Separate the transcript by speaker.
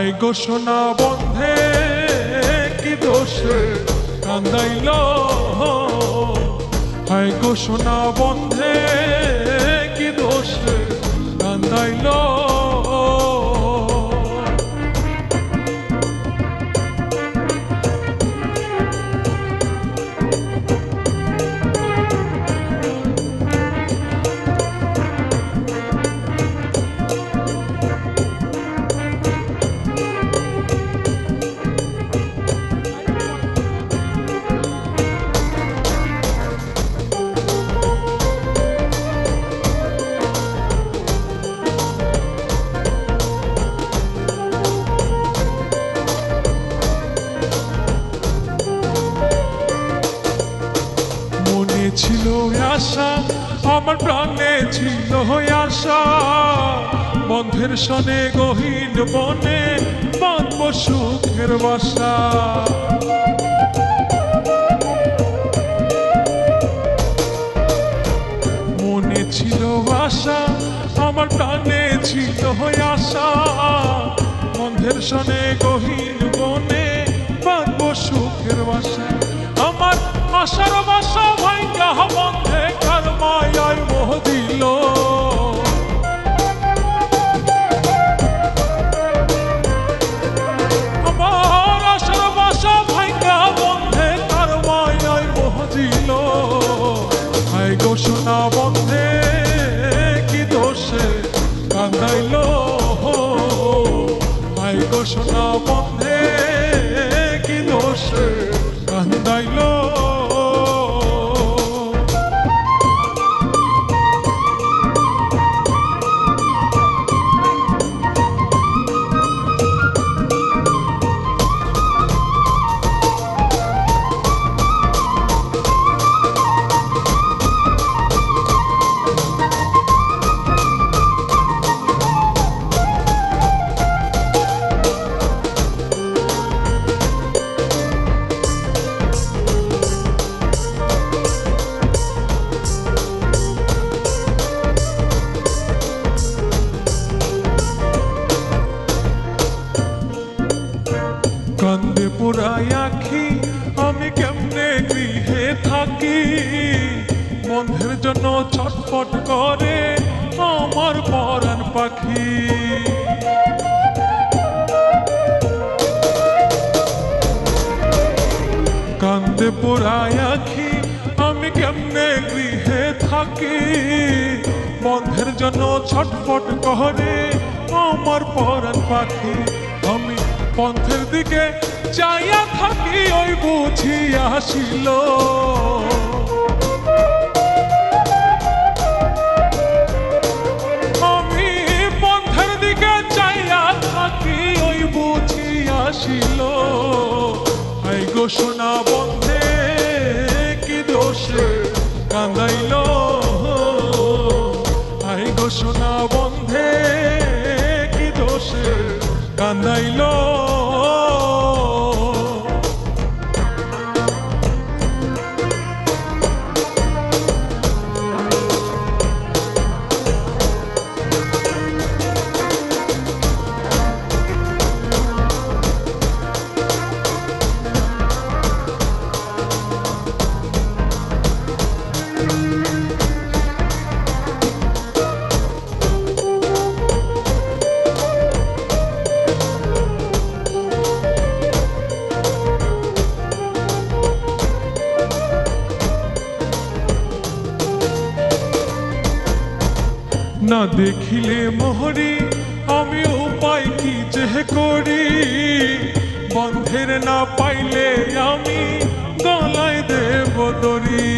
Speaker 1: High গো সোনা বন্ধে কি দোষে কান্দাইল, হাই গো সোনা বন্ধে কি দোষে কান্দাইল। ছিল আশা আমার প্রাণে ছিল আশা, বন্ধের সনে গহীন বনে বাঁধব সুখের বাসা। মনে ছিল আশা আমার প্রাণে ছিল আশা, বন্ধের সনে গহীন বনে বাঁধব সুখের বাসা। আমার আশার বাসা ভাঙ্গা বন্ধে কার মায়ায় মোহ দিল, আমার আশার বাসা ভাঙ্গা বন্ধে কার মায়ায় মোহ দিল। হাই গো সোনা বন্ধে কি দোষে কান্দাইল, হাই গো সোনা বন্ধে কি দোষে কান্দাইল। কান্দে পোড়াই আখি আমি কেমনে গৃহে থাকি, বন্ধের জন্য ছটফট করে আমার পরাণ পাখি। কান্দে পোড়াই আখি আমি কেমনে গৃহে থাকি, বন্ধের জন্য ছটফট করে আমার পরাণ পাখি। আমি পন্থের দিকে চাইয়া থাকি ওই বুঝি আসিল, আমি পন্থের দিকে চাইয়া থাকি ওই বুঝি আসিল। হাই গো সোনা বন্ধে কি দোষে কান্দাইল, হাই গো সোনা বন্ধে কি দোষে কান্দাইল। না দেখিলে মোহরি আমি উপায় কি যে করি, বন্ধের না পাইলে আমি গলায় দেব দড়ি।